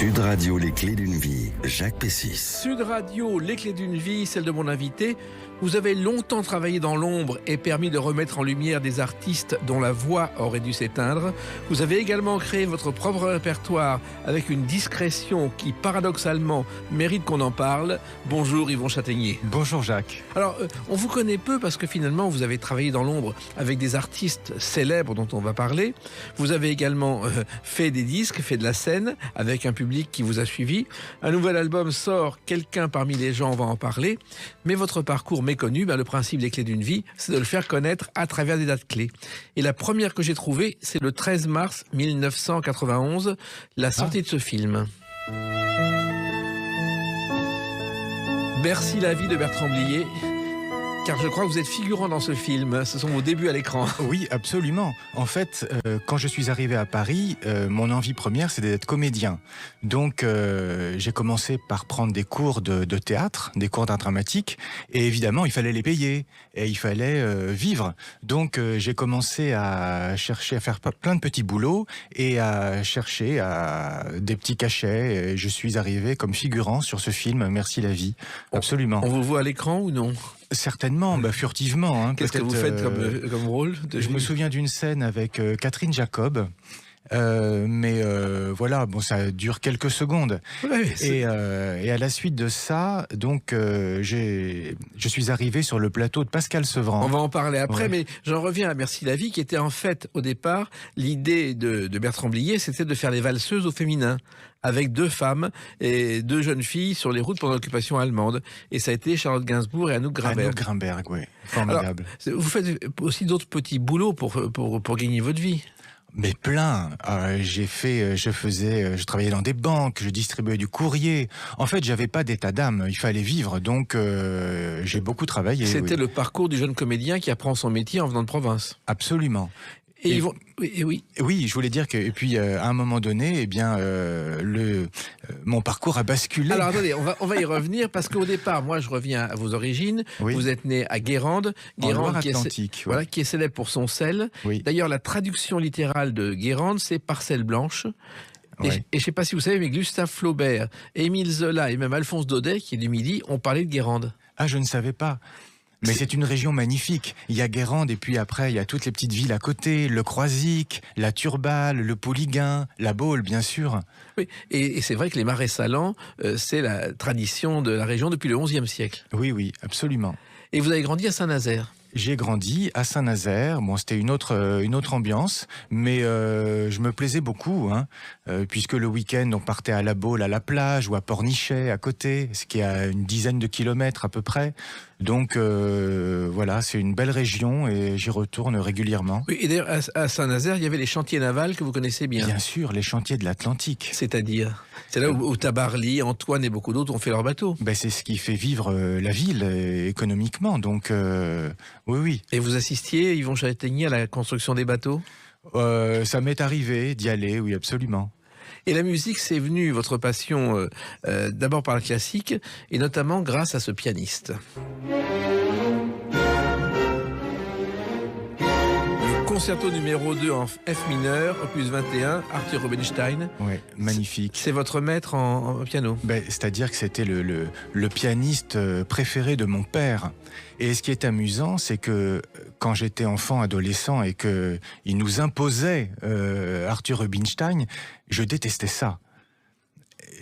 Sud Radio, les clés d'une vie, Jacques Pessis. Sud Radio, les clés d'une vie, celle de mon invité. Vous avez longtemps travaillé dans l'ombre et permis de remettre en lumière des artistes dont la voix aurait dû s'éteindre. Vous avez également créé votre propre répertoire avec une discrétion qui, paradoxalement, mérite qu'on en parle. Bonjour Yvon Châtaignier. Bonjour Jacques. Alors, on vous connaît peu parce que finalement, vous avez travaillé dans l'ombre avec des artistes célèbres dont on va parler. Vous avez également fait des disques, fait de la scène avec un public qui vous a suivi. Un nouvel album sort, quelqu'un parmi les gens va en parler. Mais votre parcours méconnu, le principe des clés d'une vie, c'est de le faire connaître à travers des dates clés. Et la première que j'ai trouvée, c'est le 13 mars 1991, la sortie de ce film. Bercy la vie de Bertrand Blier. Car je crois que vous êtes figurant dans ce film. Ce sont vos débuts à l'écran. Oui, absolument. En fait, quand je suis arrivé à Paris, mon envie première, c'était d'être comédien. Donc, j'ai commencé par prendre des cours de théâtre, des cours d'art dramatique. Et évidemment, il fallait les payer. Et il fallait vivre. Donc, j'ai commencé à chercher à faire plein de petits boulots et à chercher des petits cachets. Et je suis arrivé comme figurant sur ce film, Merci la vie. Absolument. On vous voit à l'écran ou non ? Certainement, furtivement. Hein, qu'est-ce que vous faites comme rôle Je me souviens d'une scène avec Catherine Jacob. Voilà, bon, ça dure quelques secondes. Ouais, et à la suite de ça, donc, je suis arrivé sur le plateau de Pascal Sevran. On va en parler après, Ouais. mais j'en reviens à Merci la vie, qui était en fait, au départ, l'idée de Bertrand Blier, c'était de faire les valseuses au féminin, avec deux femmes et deux jeunes filles sur les routes pendant l'occupation allemande. Et ça a été Charlotte Gainsbourg et Anouk Grimberg. Anouk Grimberg, oui, formidable. Alors, vous faites aussi d'autres petits boulots pour gagner votre vie. Mais plein. Je travaillais dans des banques, je distribuais du courrier. En fait, j'avais pas d'état d'âme. Il fallait vivre, donc j'ai beaucoup travaillé. C'était oui. le parcours du jeune comédien qui apprend son métier en venant de province. Absolument. Et oui. Oui, je voulais dire que, et puis à un moment donné, mon parcours a basculé. Alors attendez, on va y revenir parce qu'au départ, moi je reviens à vos origines. Oui. Vous êtes né à Guérande, En Loire-Atlantique, voilà, qui est célèbre pour son sel. Oui. D'ailleurs, la traduction littérale de Guérande, c'est parcelle blanche. Ouais. Et je ne sais pas si vous savez, mais Gustave Flaubert, Émile Zola et même Alphonse Daudet, qui est du Midi, ont parlé de Guérande. Ah, je ne savais pas. Mais c'est une région magnifique. Il y a Guérande et puis après, il y a toutes les petites villes à côté. Le Croisic, la Turballe, le Pouliguen, la Baule, bien sûr. Oui, et c'est vrai que les marais salants, c'est la tradition de la région depuis le XIe siècle. Oui, absolument. Et vous avez grandi à Saint-Nazaire. J'ai grandi à Saint-Nazaire. Bon, c'était une autre ambiance, mais je me plaisais beaucoup, hein, puisque le week-end on partait à la Baule, à la plage, ou à Pornichet, à côté, ce qui est à une dizaine de kilomètres à peu près. Donc voilà, c'est une belle région et j'y retourne régulièrement. Oui, et d'ailleurs, à Saint-Nazaire, il y avait les chantiers navals que vous connaissez bien. Bien sûr, les chantiers de l'Atlantique. C'est-à-dire, c'est là où Tabarly, Antoine et beaucoup d'autres ont fait leur bateau. Ben, c'est ce qui fait vivre la ville économiquement. Donc oui. Et vous assistiez, Yvon Châtaignier, à la construction des bateaux ? Ça m'est arrivé d'y aller, oui, absolument. Et la musique, c'est venu, votre passion, d'abord par le classique, et notamment grâce à ce pianiste. Le concerto numéro 2 en F mineur, opus 21, Arthur Rubinstein. Oui, magnifique. C'est votre maître en piano. Ben, c'est-à-dire que c'était le pianiste préféré de mon père. Et ce qui est amusant, c'est que quand j'étais enfant, adolescent, et que il nous imposait Arthur Rubinstein, je détestais ça.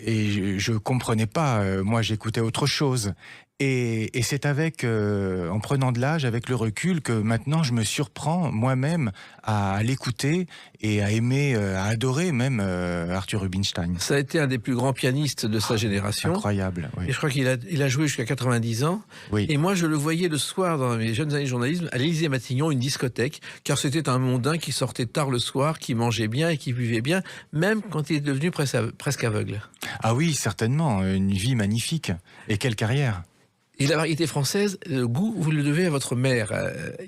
Et je comprenais pas. Moi, j'écoutais autre chose. Et c'est en prenant de l'âge, avec le recul, que maintenant je me surprends moi-même à l'écouter et à aimer, à adorer même Arthur Rubinstein. Ça a été un des plus grands pianistes de sa génération. Incroyable, oui. Et je crois qu'il a joué jusqu'à 90 ans. Oui. Et moi, je le voyais le soir dans mes jeunes années de journalisme à l'Élysée-Matignon, une discothèque, car c'était un mondain qui sortait tard le soir, qui mangeait bien et qui buvait bien, même quand il est devenu presque aveugle. Ah oui, certainement, une vie magnifique. Et quelle carrière! Et la variété française, le goût, vous le devez à votre mère,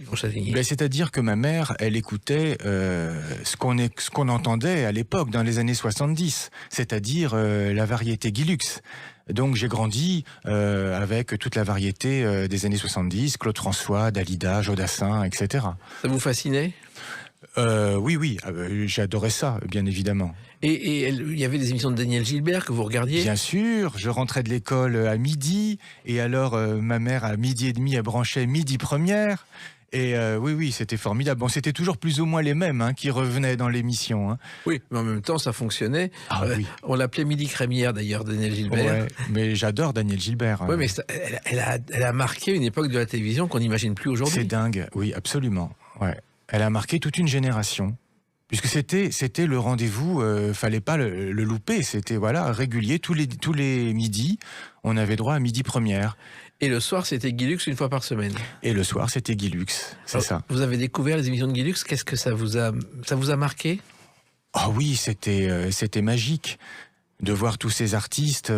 Yvon Châtaignier. Ben, c'est-à-dire que ma mère, elle écoutait ce qu'on entendait à l'époque, dans les années 70, c'est-à-dire la variété Guy Lux. Donc j'ai grandi avec toute la variété des années 70, Claude François, Dalida, Jodassin, etc. Ça vous fascinait ? Oui, j'adorais ça, bien évidemment. Et il y avait des émissions de Daniel Gilbert que vous regardiez? Bien sûr, je rentrais de l'école à midi, et alors ma mère à midi et demi, elle branchait Midi Première. Et oui, c'était formidable. Bon, c'était toujours plus ou moins les mêmes qui revenaient dans l'émission. Oui, mais en même temps, ça fonctionnait. Ah oui. On l'appelait Midi Crémière, d'ailleurs, Daniel Gilbert. Ouais, mais j'adore Daniel Gilbert. Oui, mais elle a marqué une époque de la télévision qu'on n'imagine plus aujourd'hui. C'est dingue, oui, absolument. Ouais. Elle a marqué toute une génération. Puisque c'était le rendez-vous, fallait pas le louper. C'était régulier, tous les midis, on avait droit à Midi Première. Et le soir, c'était Guy Lux une fois par semaine. Et le soir, c'était Guy Lux, c'est ça. Vous avez découvert les émissions de Guy Lux, qu'est-ce que ça vous a marqué? Ah oui, c'était magique de voir tous ces artistes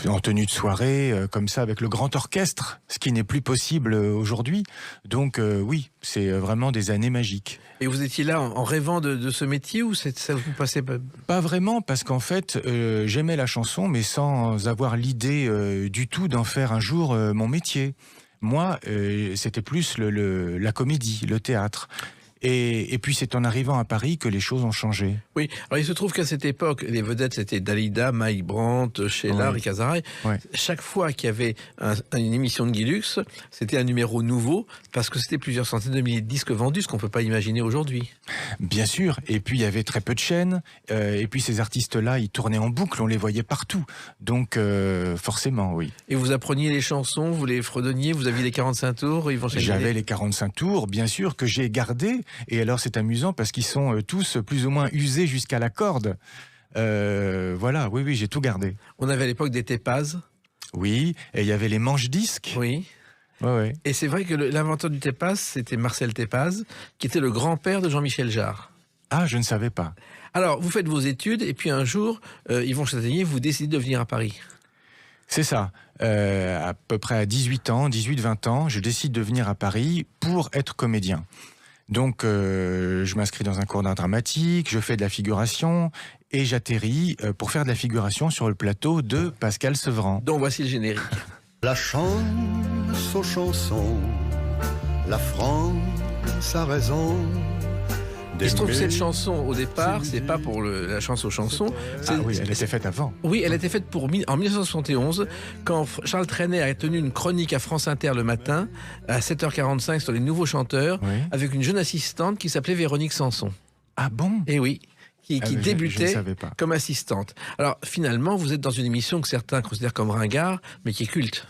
en tenue de soirée, comme ça, avec le grand orchestre, ce qui n'est plus possible aujourd'hui. Donc oui, c'est vraiment des années magiques. Et vous étiez là en rêvant de ce métier, ou ça vous passait pas? Pas vraiment, parce qu'en fait, j'aimais la chanson, mais sans avoir l'idée du tout d'en faire un jour mon métier. Moi, c'était plus la comédie, le théâtre. Et puis c'est en arrivant à Paris que les choses ont changé. Oui, alors il se trouve qu'à cette époque, les vedettes c'était Dalida, Mike Brandt, Sheila, Rick Azaray. Ouais. Chaque fois qu'il y avait une émission de Guy Lux, c'était un numéro nouveau, parce que c'était plusieurs centaines de milliers de disques vendus, ce qu'on ne peut pas imaginer aujourd'hui. Bien sûr, et puis il y avait très peu de chaînes, et puis ces artistes-là, ils tournaient en boucle, on les voyait partout. Donc forcément, oui. Et vous appreniez les chansons, vous les fredonniez, vous aviez les 45 tours, Yvan Chenier? J'avais les 45 tours, bien sûr, que j'ai gardés. Et alors c'est amusant parce qu'ils sont tous plus ou moins usés jusqu'à la corde. Oui, j'ai tout gardé. On avait à l'époque des Tépaz. Oui, et il y avait les manches-disques. Oui. Ouais. Et c'est vrai que l'inventeur du Tépaz, c'était Marcel Tépaz, qui était le grand-père de Jean-Michel Jarre. Ah, je ne savais pas. Alors, vous faites vos études, et puis un jour, Yvon Châtaignier, vous décidez de venir à Paris. C'est ça. À peu près à 18-20 ans, je décide de venir à Paris pour être comédien. Donc, je m'inscris dans un cours d'art dramatique, je fais de la figuration et j'atterris pour faire de la figuration sur le plateau de Pascal Sevran. Donc, voici le générique. La chance aux chansons, la France a raison. Il se trouve que cette chanson, au départ, c'est pas pour la chance aux chansons. Ah oui, elle était faite avant. Oui, elle a été faite en 1971, quand Charles Trenet a tenu une chronique à France Inter le matin, à 7h45 sur les nouveaux chanteurs, Oui. avec une jeune assistante qui s'appelait Véronique Sanson. Ah bon? Et oui, qui je ne débutait savais pas. comme assistante. Alors, finalement, vous êtes dans une émission que certains considèrent comme ringard, mais qui est culte.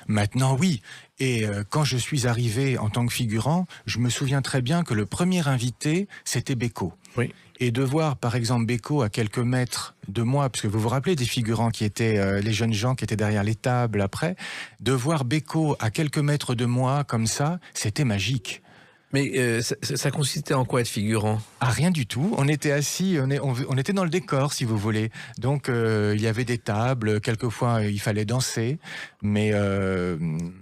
Maintenant, oui. Et quand je suis arrivé en tant que figurant, je me souviens très bien que le premier invité, c'était Beko. Oui. Et de voir, par exemple, Beko à quelques mètres de moi, parce que vous vous rappelez des figurants qui étaient, les jeunes gens qui étaient derrière les tables après, de voir Beko à quelques mètres de moi, comme ça, c'était magique. Mais ça consistait en quoi être figurant? Ah, rien du tout. On était assis, on était dans le décor, si vous voulez. Donc, il y avait des tables. Quelquefois, il fallait danser. Mais on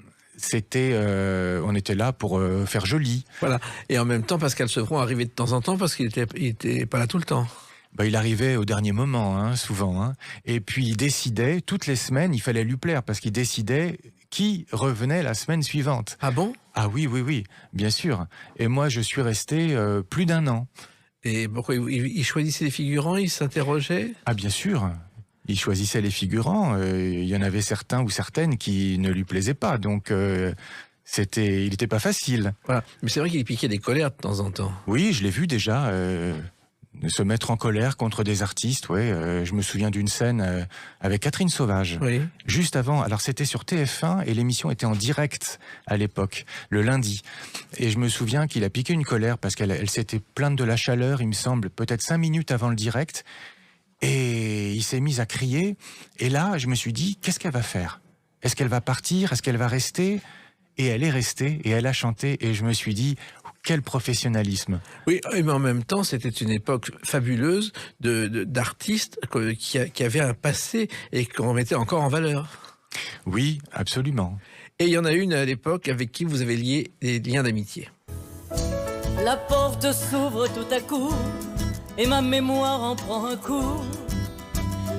était là pour faire joli. Voilà. Et en même temps, Pascal Sevran arrivait de temps en temps parce qu'il était pas là tout le temps. Il arrivait au dernier moment, souvent. Et puis, il décidait, toutes les semaines, il fallait lui plaire, parce qu'il décidait qui revenait la semaine suivante. Ah bon? Ah oui, bien sûr. Et moi, je suis resté plus d'1 an. Et pourquoi il choisissait les figurants, il s'interrogeait? Ah bien sûr, il choisissait les figurants. Il y en avait certains ou certaines qui ne lui plaisaient pas. Donc, il n'était pas facile. Voilà. Mais c'est vrai qu'il piquait des colères de temps en temps. Oui, je l'ai vu déjà se mettre en colère contre des artistes. Je me souviens d'une scène avec Catherine Sauvage. Oui. Juste avant, alors c'était sur TF1 et l'émission était en direct à l'époque, le lundi. Et je me souviens qu'il a piqué une colère parce qu'elle s'était plainte de la chaleur, il me semble, peut-être 5 minutes avant le direct. Et il s'est mis à crier. Et là, je me suis dit, qu'est-ce qu'elle va faire? Est-ce qu'elle va partir? Est-ce qu'elle va rester? Et elle est restée et elle a chanté. Et je me suis dit, quel professionnalisme. Oui, mais en même temps, c'était une époque fabuleuse d'artistes qui avaient un passé et qu'on mettait encore en valeur. Oui, absolument. Et il y en a une à l'époque avec qui vous avez lié des liens d'amitié. La porte s'ouvre tout à coup et ma mémoire en prend un coup.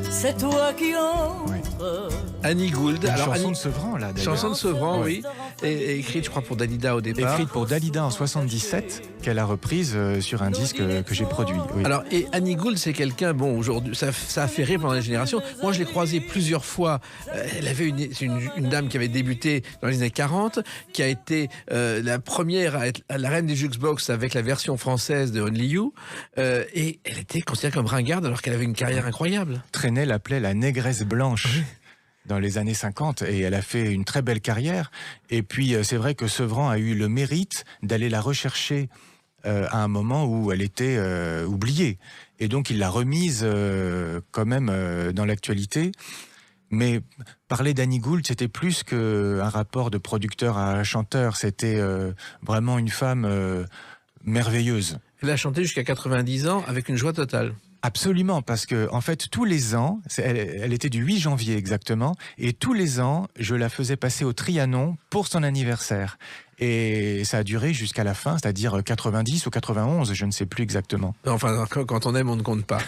C'est toi qui entres heureux. Annie Gould. Une Alors, chanson Annie- de Sevran, là, d'ailleurs. Chanson de Sevran, Ouais. oui. Et écrite, je crois, pour Dalida au départ. Écrite pour Dalida en 77, qu'elle a reprise sur un disque que j'ai produit. Oui. Alors, et Annie Gould, c'est quelqu'un, bon, aujourd'hui, ça a fait rire pendant les générations. Moi, je l'ai croisée plusieurs fois. Elle avait c'est une dame qui avait débuté dans les années 40, qui a été la première à être la reine des jukebox avec la version française de Only You. Et elle était considérée comme ringarde alors qu'elle avait une carrière incroyable. Trenel l'appelait la négresse blanche. Dans les années 50, et elle a fait une très belle carrière. Et puis, c'est vrai que Sevran a eu le mérite d'aller la rechercher à un moment où elle était oubliée. Et donc, il l'a remise quand même dans l'actualité. Mais parler d'Annie Gould, c'était plus qu'un rapport de producteur à chanteur. C'était vraiment une femme merveilleuse. Elle a chanté jusqu'à 90 ans avec une joie totale. Absolument, parce que en fait, tous les ans, elle était du 8 janvier exactement, et tous les ans, je la faisais passer au Trianon pour son anniversaire. Et ça a duré jusqu'à la fin, c'est-à-dire 90 ou 91, je ne sais plus exactement. Enfin, quand on aime, on ne compte pas.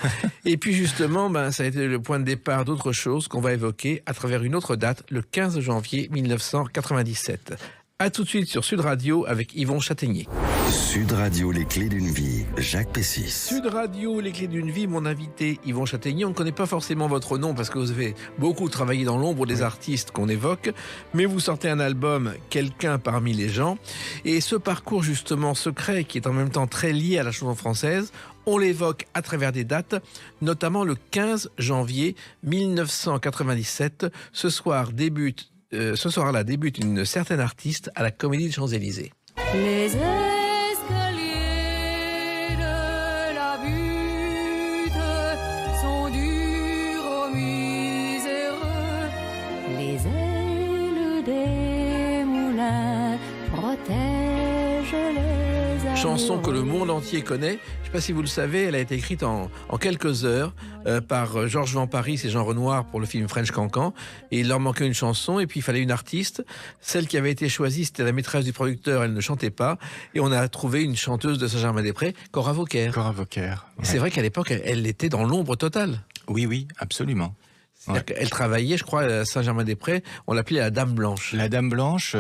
Et puis justement, ça a été le point de départ d'autre chose qu'on va évoquer à travers une autre date, le 15 janvier 1997. A tout de suite sur Sud Radio avec Yvon Châtaignier. Sud Radio, les clés d'une vie, Jacques Pessis. Sud Radio, les clés d'une vie, mon invité Yvon Châtaignier. On ne connaît pas forcément votre nom parce que vous avez beaucoup travaillé dans l'ombre des artistes qu'on évoque, mais vous sortez un album, Quelqu'un parmi les gens. Et ce parcours justement secret, qui est en même temps très lié à la chanson française, on l'évoque à travers des dates, notamment le 15 janvier 1997. Ce soir-là débute une certaine artiste à la Comédie des Champs-Élysées. Les escaliers de la butte sont durs aux miséreux. Les ailes des moulins protègent les amoureux. Chanson que le monde entier connaît. Je ne sais pas si vous le savez, elle a été écrite en quelques heures par Georges Vamparis et Jean Renoir pour le film French Cancan. Et il leur manquait une chanson et puis il fallait une artiste. Celle qui avait été choisie, c'était la maîtresse du producteur, elle ne chantait pas. Et on a trouvé une chanteuse de Saint-Germain-des-Prés, Cora Vauquer. Cora Vauquer. Et Ouais. c'est vrai qu'à l'époque, elle était dans l'ombre totale. Oui, absolument. C'est-à-dire qu'elle travaillait, je crois, à Saint-Germain-des-Prés, on l'appelait la Dame Blanche. La Dame Blanche,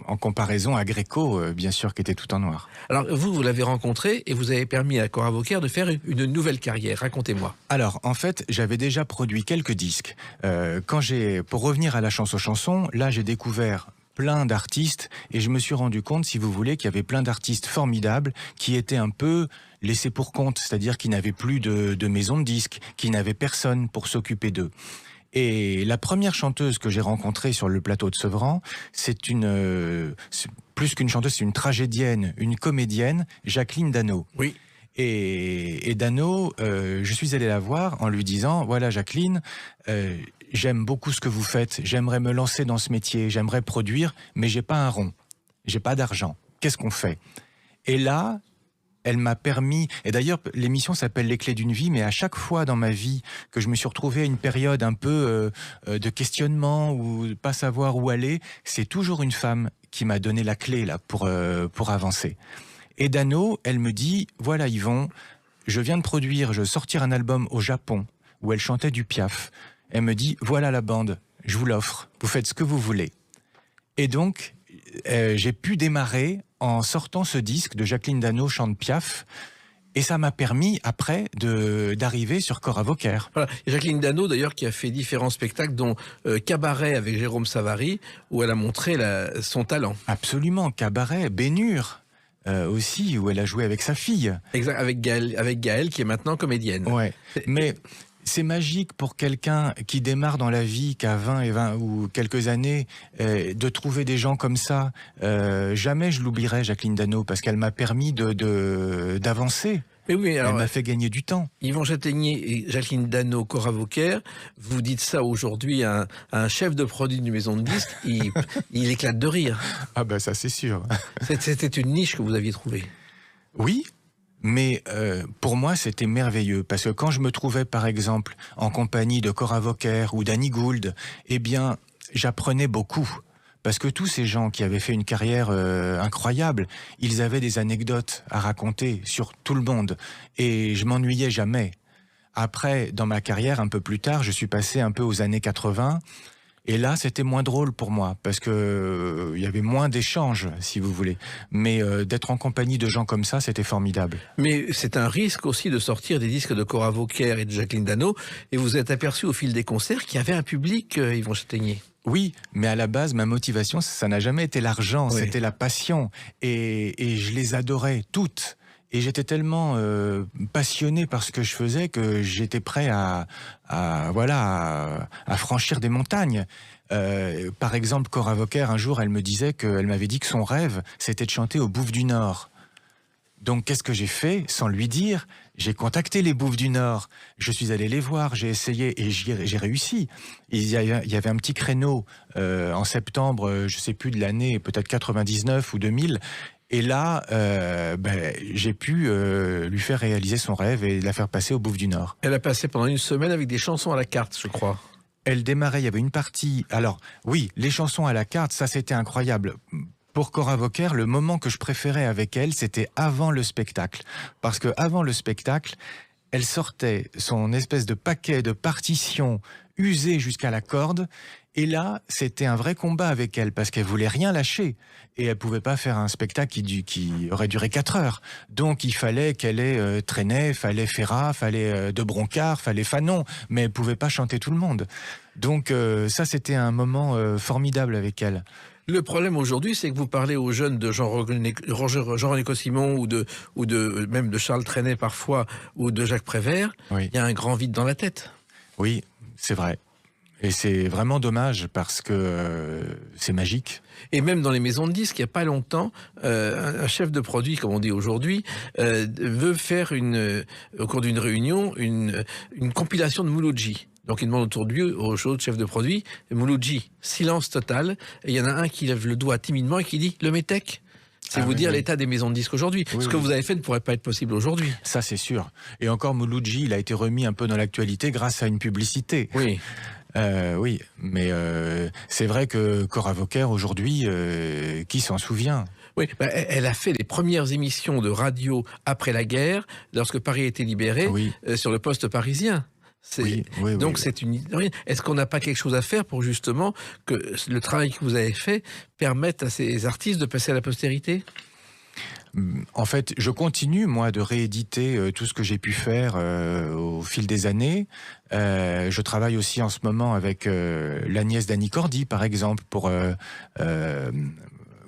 en comparaison à Gréco, bien sûr, qui était tout en noir. Alors vous l'avez rencontrée et vous avez permis à Cora Vauquer de faire une nouvelle carrière. Racontez-moi. Alors, en fait, j'avais déjà produit quelques disques. Pour revenir à la chanson, là, j'ai découvert plein d'artistes et je me suis rendu compte, si vous voulez, qu'il y avait plein d'artistes formidables qui étaient un peu laissés pour compte, c'est-à-dire qui n'avaient plus de maison de disques, qui n'avaient personne pour s'occuper d'eux. Et la première chanteuse que j'ai rencontrée sur le plateau de Sevran, c'est plus qu'une chanteuse, c'est une tragédienne, une comédienne, Jacqueline Dano. Oui. Et Dano, je suis allé la voir en lui disant, voilà Jacqueline, j'aime beaucoup ce que vous faites, j'aimerais me lancer dans ce métier, j'aimerais produire, mais j'ai pas un rond, j'ai pas d'argent. Qu'est-ce qu'on fait? Et là, elle m'a permis, et d'ailleurs l'émission s'appelle Les clés d'une vie, mais à chaque fois dans ma vie que je me suis retrouvé à une période un peu de questionnement ou pas savoir où aller, c'est toujours une femme qui m'a donné la clé là pour avancer. Et Dano, elle me dit, voilà Yvon, je viens de sortir un album au Japon où elle chantait du Piaf. Elle me dit, voilà la bande, je vous l'offre, vous faites ce que vous voulez. Et donc, j'ai pu démarrer en sortant ce disque de Jacqueline Dano chante Piaf, et ça m'a permis après d'arriver sur Cora Vauquer. Voilà. Et Jacqueline Dano, d'ailleurs, qui a fait différents spectacles, dont Cabaret avec Jérôme Savary, où elle a montré son talent. Absolument, Cabaret, Bénure aussi, où elle a joué avec sa fille. Exact, avec Gaëlle, qui est maintenant comédienne. Ouais, mais c'est magique pour quelqu'un qui démarre dans la vie, qui a 20 ou quelques années, de trouver des gens comme ça. Jamais je l'oublierai, Jacqueline Dano, parce qu'elle m'a permis d'avancer. Mais oui, alors, elle m'a fait gagner du temps. Yvon Châtaignier et Jacqueline Dano, Cora Vauquer, vous dites ça aujourd'hui à un chef de produit d'une maison de disques, il éclate de rire. Ah ben ça c'est sûr. C'était une niche que vous aviez trouvée. Oui, mais pour moi c'était merveilleux, parce que quand je me trouvais par exemple en compagnie de Cora Vauquer ou d'Annie Gould, eh bien j'apprenais beaucoup. Parce que tous ces gens qui avaient fait une carrière incroyable, ils avaient des anecdotes à raconter sur tout le monde. Et je m'ennuyais jamais. Après, dans ma carrière, un peu plus tard, je suis passé un peu aux années 80. Et là, c'était moins drôle pour moi, parce que il y avait moins d'échanges, si vous voulez. Mais d'être en compagnie de gens comme ça, c'était formidable. Mais c'est un risque aussi de sortir des disques de Cora Vauquer et de Jacqueline Dano, et vous êtes aperçu au fil des concerts qu'il y avait un public, Yvon Chataignier. Oui, mais à la base, ma motivation, ça n'a jamais été l'argent, Oui. c'était la passion. Et je les adorais toutes. Et j'étais tellement passionné par ce que je faisais que j'étais prêt à franchir des montagnes. Par exemple, Cora Vauquer, un jour, elle m'avait dit que son rêve, c'était de chanter aux Bouffes du Nord. Donc, qu'est-ce que j'ai fait sans lui dire? J'ai contacté les Bouffes du Nord. Je suis allé les voir, j'ai essayé et j'ai réussi. Il y avait un petit créneau en septembre, je sais plus de l'année, peut-être 99 ou 2000. Et là, j'ai pu lui faire réaliser son rêve et la faire passer aux Bouffes du Nord. Elle a passé pendant une semaine avec des chansons à la carte, je crois. Elle démarrait, il y avait une partie... Alors, oui, les chansons à la carte, ça c'était incroyable. Pour Cora Vauquer, le moment que je préférais avec elle, c'était avant le spectacle. Parce que avant le spectacle, elle sortait son espèce de paquet de partitions usées jusqu'à la corde. Et là, c'était un vrai combat avec elle, parce qu'elle voulait rien lâcher. Et elle pouvait pas faire un spectacle qui aurait duré 4 heures. Donc, il fallait qu'elle ait Trenet, fallait Ferrat, fallait de Broncard, fallait Fanon. Mais elle pouvait pas chanter tout le monde. Donc, ça, c'était un moment formidable avec elle. Le problème aujourd'hui, c'est que vous parlez aux jeunes de Jean-René Cossimon ou même de Charles Trenet parfois, ou de Jacques Prévert. Oui. Il y a un grand vide dans la tête. Oui, c'est vrai. Et c'est vraiment dommage parce que c'est magique. Et même dans les maisons de disques, il n'y a pas longtemps, un chef de produit, comme on dit aujourd'hui, veut faire au cours d'une réunion une compilation de Mouloudji. Donc il demande autour de lui, aux autres chefs de produit, Mouloudji, silence total. Et il y en a un qui lève le doigt timidement et qui dit « Le Métèque ». C'est vous dire l'état des maisons de disques aujourd'hui. Oui, Ce que vous avez fait ne pourrait pas être possible aujourd'hui. Ça, c'est sûr. Et encore, Mouloudji, il a été remis un peu dans l'actualité grâce à une publicité. Oui. Oui, mais c'est vrai que Cora Vauquer, aujourd'hui, qui s'en souvient? Oui, elle a fait les premières émissions de radio après la guerre, lorsque Paris a été libéré, Oui. Sur le poste parisien. Donc c'est une... Est-ce qu'on n'a pas quelque chose à faire pour justement que le travail que vous avez fait permette à ces artistes de passer à la postérité? En fait, je continue, moi, de rééditer tout ce que j'ai pu faire au fil des années. Je travaille aussi en ce moment avec la nièce d'Annie Cordy, par exemple, pour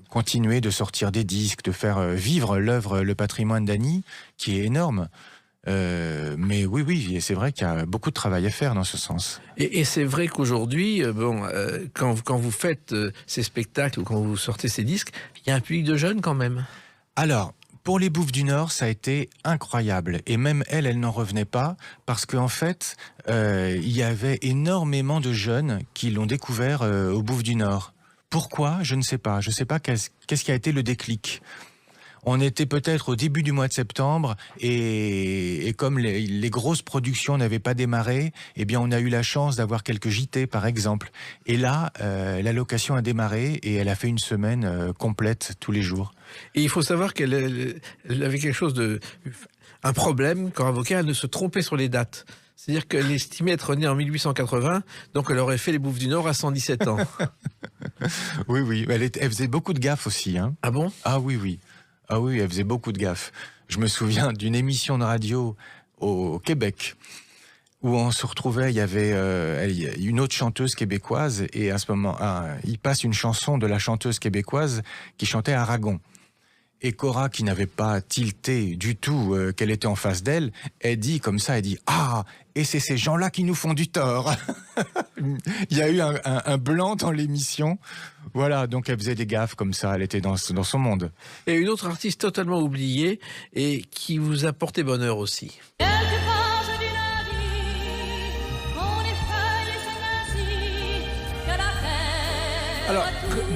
continuer de sortir des disques, de faire vivre l'œuvre, le patrimoine d'Annie, qui est énorme. Mais oui, c'est vrai qu'il y a beaucoup de travail à faire dans ce sens. Et c'est vrai qu'aujourd'hui, quand vous faites ces spectacles ou quand vous sortez ces disques, il y a un public de jeunes quand même. Alors, pour les Bouffes du Nord, ça a été incroyable. Et même elle n'en revenait pas, parce qu'en fait, il y avait énormément de jeunes qui l'ont découvert aux Bouffes du Nord. Pourquoi? Je ne sais pas. Je ne sais pas qu'est-ce qui a été le déclic. On était peut-être au début du mois de septembre et comme les grosses productions n'avaient pas démarré, eh bien on a eu la chance d'avoir quelques JT par exemple. Et là, la location a démarré et elle a fait une semaine complète tous les jours. Et il faut savoir qu'elle avait quelque chose un problème quand avocat, elle ne se trompait sur les dates. C'est-à-dire qu'elle estimait être née en 1880, donc elle aurait fait les Bouffes du Nord à 117 ans. Oui, elle faisait beaucoup de gaffes aussi. Hein. Ah bon? Ah oui. Ah oui, elle faisait beaucoup de gaffes. Je me souviens d'une émission de radio au Québec où on se retrouvait, il y avait une autre chanteuse québécoise et à ce moment, il passe une chanson de la chanteuse québécoise qui chantait Aragon. Et Cora, qui n'avait pas tilté du tout qu'elle était en face d'elle, elle dit comme ça, ah, et c'est ces gens-là qui nous font du tort. Il y a eu un blanc dans l'émission. Voilà, donc elle faisait des gaffes comme ça, elle était dans son monde. Et une autre artiste totalement oubliée et qui vous a porté bonheur aussi. Alors,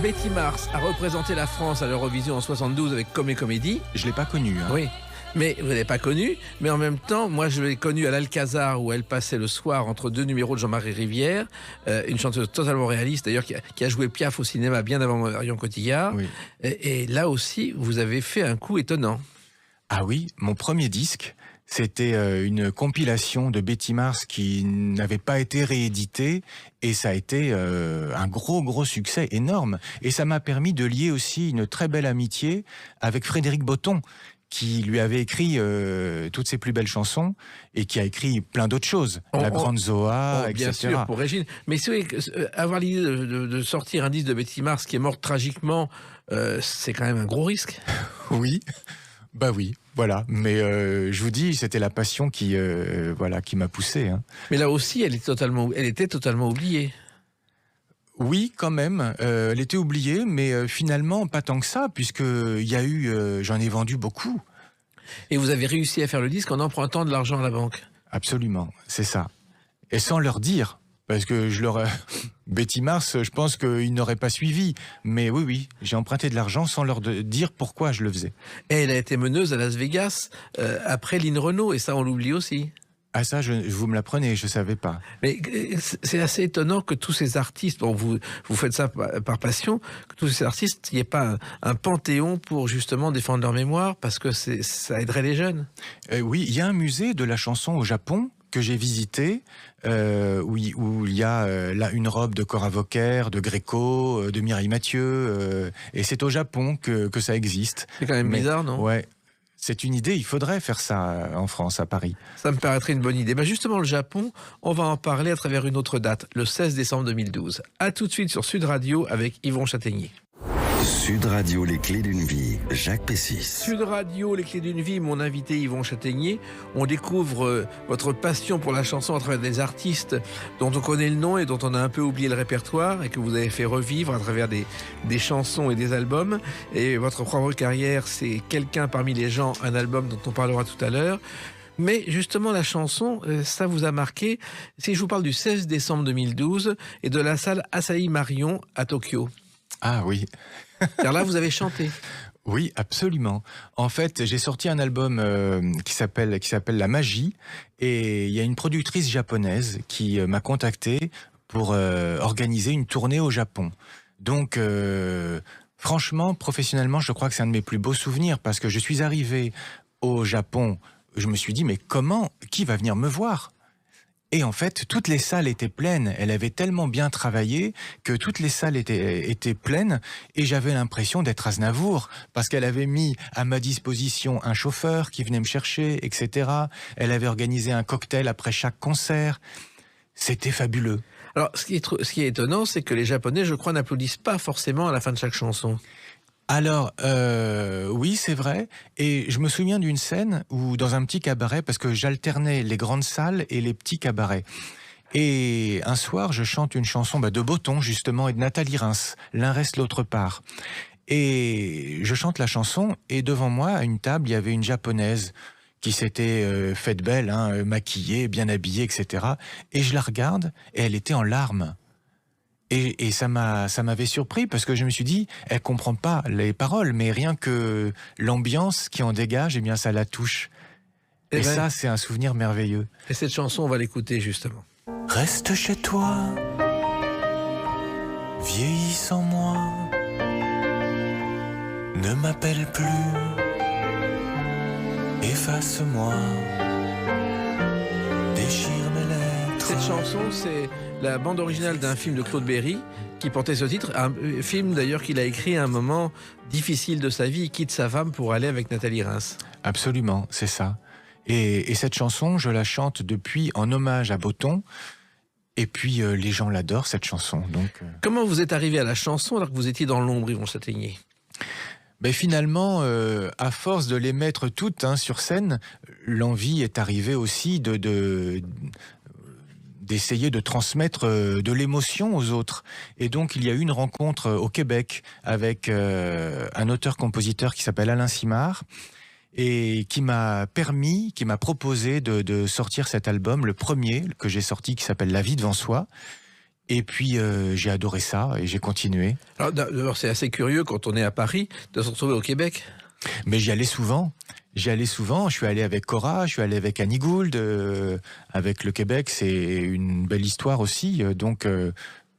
Betty Mars a représenté la France à l'Eurovision en 72 avec Comme et Comédie. Je l'ai pas connue. Hein. Oui, mais vous l'avez pas connue. Mais en même temps, moi, je l'ai connue à l'Alcazar où elle passait le soir entre 2 numéros de Jean-Marie Rivière, une chanteuse totalement réaliste, d'ailleurs, qui a joué Piaf au cinéma bien avant Marion Cotillard. Oui. Et là aussi, vous avez fait un coup étonnant. Ah oui, mon premier disque, C'était une compilation de Betty Mars qui n'avait pas été rééditée et ça a été un gros succès énorme. Et ça m'a permis de lier aussi une très belle amitié avec Frédéric Botton, qui lui avait écrit toutes ses plus belles chansons et qui a écrit plein d'autres choses. La Grande Zoa, etc. Bien sûr, pour Régine. Mais c'est vrai que, avoir l'idée de sortir un disque de Betty Mars qui est morte tragiquement, c'est quand même un gros risque. Oui, bah oui, voilà. Mais je vous dis, c'était la passion qui m'a poussé. Hein. Mais là aussi, elle était totalement oubliée. Oui, quand même. Elle était oubliée, mais finalement, pas tant que ça, puisqu'il y a eu... j'en ai vendu beaucoup. Et vous avez réussi à faire le disque en empruntant de l'argent à la banque. Absolument, c'est ça. Et sans leur dire, parce que Betty Mars, je pense qu'ils n'auraient pas suivi. Mais oui, j'ai emprunté de l'argent sans leur dire pourquoi je le faisais. Et elle a été meneuse à Las Vegas après Lynn Renault, et ça, on l'oublie aussi. Ah ça, vous me l'apprenez, je savais pas. Mais c'est assez étonnant que tous ces artistes, bon, vous faites ça par passion, que tous ces artistes, il n'y ait pas un panthéon pour justement défendre leur mémoire, parce que ça aiderait les jeunes. Oui, il y a un musée de la chanson au Japon que j'ai visité, où il y a là une robe de Cora Vauquer, de Gréco, de Mireille Mathieu, et c'est au Japon que ça existe. C'est quand même bizarre, non ? Ouais. C'est une idée, il faudrait faire ça en France, à Paris. Ça me paraîtrait une bonne idée. Ben justement, le Japon, on va en parler à travers une autre date, le 16 décembre 2012. A tout de suite sur Sud Radio avec Yvon Châtaignier. Sud Radio, les clés d'une vie, Jacques Pessis. Sud Radio, les clés d'une vie, mon invité Yvon Châtaignier. On découvre votre passion pour la chanson à travers des artistes dont on connaît le nom et dont on a un peu oublié le répertoire et que vous avez fait revivre à travers des chansons et des albums. Et votre propre carrière, c'est Quelqu'un parmi les gens, un album dont on parlera tout à l'heure. Mais justement, la chanson, ça vous a marqué. Si je vous parle du 16 décembre 2012 et de la salle Asahi Marion à Tokyo. Ah oui. Car là, vous avez chanté. Oui, absolument. En fait, j'ai sorti un album qui s'appelle La Magie, et il y a une productrice japonaise qui m'a contacté pour organiser une tournée au Japon. Donc, franchement, professionnellement, je crois que c'est un de mes plus beaux souvenirs, parce que je suis arrivé au Japon, je me suis dit, mais qui va venir me voir ? Et en fait, toutes les salles étaient pleines. Elle avait tellement bien travaillé que toutes les salles étaient pleines, et j'avais l'impression d'être Aznavour, parce qu'elle avait mis à ma disposition un chauffeur qui venait me chercher, etc. Elle avait organisé un cocktail après chaque concert. C'était fabuleux. Alors, ce qui est étonnant, c'est que les Japonais, je crois, n'applaudissent pas forcément à la fin de chaque chanson. Alors, oui, c'est vrai. Et je me souviens d'une scène où, dans un petit cabaret, parce que j'alternais les grandes salles et les petits cabarets. Et un soir, je chante une chanson de Botton, justement, et de Nathalie Reims. L'un reste l'autre part. Et je chante la chanson, et devant moi, à une table, il y avait une Japonaise qui s'était faite belle, hein, maquillée, bien habillée, etc. Et je la regarde, et elle était en larmes. Et ça m'avait surpris, parce que je me suis dit, elle comprend pas les paroles, mais rien que l'ambiance qui en dégage, eh bien ça la touche. Et ça, c'est un souvenir merveilleux. Et cette chanson, on va l'écouter justement. Reste chez toi, vieillis sans moi, ne m'appelle plus, efface-moi, déchire mes lettres. Cette chanson, c'est la bande originale d'un film de Claude Berry qui portait ce titre, un film d'ailleurs qu'il a écrit à un moment difficile de sa vie. Il quitte sa femme pour aller avec Nathalie Reims. Absolument, c'est ça. Et cette chanson, je la chante depuis en hommage à Botton. Et puis les gens l'adorent, cette chanson. Donc, Comment vous êtes arrivé à la chanson alors que vous étiez dans l'ombre, Yvon Châtaignier ? Ben finalement, à force de les mettre toutes sur scène, l'envie est arrivée aussi d'essayer de transmettre de l'émotion aux autres. Et donc, il y a eu une rencontre au Québec avec un auteur-compositeur qui s'appelle Alain Simard, et qui m'a proposé de sortir cet album, le premier que j'ai sorti, qui s'appelle La vie devant soi. Et puis, j'ai adoré ça, et j'ai continué. Alors, d'abord, c'est assez curieux, quand on est à Paris, de se retrouver au Québec. Mais j'y allais souvent. Je suis allé avec Cora, je suis allé avec Annie Gould, avec le Québec, c'est une belle histoire aussi. Donc,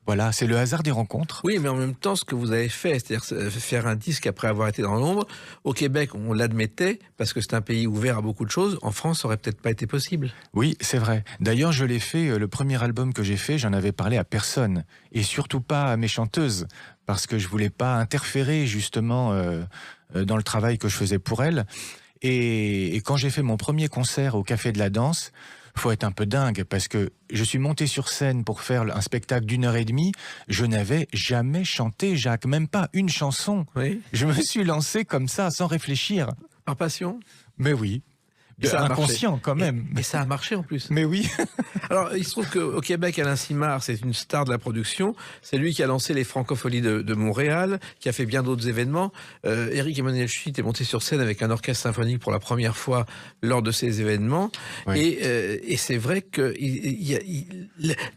Voilà, c'est le hasard des rencontres. Oui, mais en même temps, ce que vous avez fait, c'est-à-dire faire un disque après avoir été dans l'ombre, au Québec, on l'admettait, parce que c'est un pays ouvert à beaucoup de choses. En France, ça aurait peut-être pas été possible. Oui, c'est vrai. D'ailleurs, je l'ai fait, le premier album que j'ai fait, j'en avais parlé à personne. Et surtout pas à mes chanteuses, parce que je voulais pas interférer justement dans le travail que je faisais pour elles. Et quand j'ai fait mon premier concert au Café de la Danse, faut être un peu dingue, parce que je suis monté sur scène pour faire un spectacle d'1h30. Je n'avais jamais chanté, Jacques, même pas une chanson. Oui. Je me suis lancé comme ça, sans réfléchir. Par passion. Mais oui. Et ça a Inconscient marché. quand même. Et ça a marché en plus. Mais oui. Alors, il se trouve qu'au Québec, Alain Simard, c'est une star de la production. C'est lui qui a lancé les Francopholies de Montréal, qui a fait bien d'autres événements. Éric Emmanuel Schmitt est monté sur scène avec un orchestre symphonique pour la première fois lors de ces événements. Oui. Et c'est vrai que